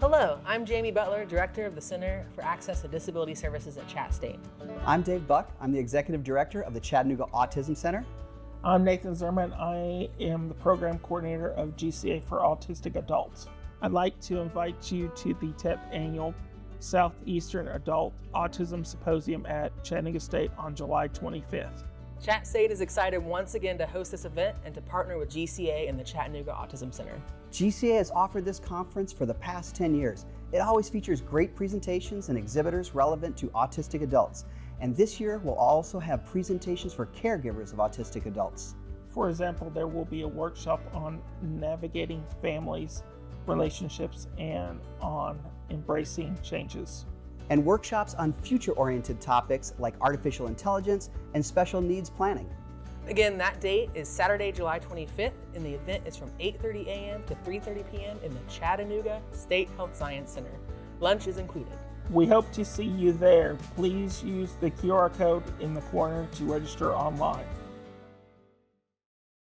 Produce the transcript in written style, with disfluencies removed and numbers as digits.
Hello, I'm Jamie Butler, Director of the Center for Access to Disability Services at ChattState. I'm Dave Buck. I'm the Executive Director of the Chattanooga Autism Center. I'm Nathan Zerman. I am the Program Coordinator of GCA for Autistic Adults. I'd like to invite you to the 10th Annual Southeastern Adult Autism Symposium at Chattanooga State on July 25th. ChattState is excited once again to host this event and to partner with GCA and the Chattanooga Autism Center. GCA has offered this conference for the past 10 years. It always features great presentations and exhibitors relevant to autistic adults. And this year we'll also have presentations for caregivers of autistic adults. For example, there will be a workshop on navigating families, relationships, and on embracing changes. And workshops on future-oriented topics like artificial intelligence and special needs planning. Again, that date is Saturday, July 25th, and the event is from 8:30 a.m. to 3:30 p.m. in the Chattanooga State Health Science Center. Lunch is included. We hope to see you there. Please use the QR code in the corner to register online.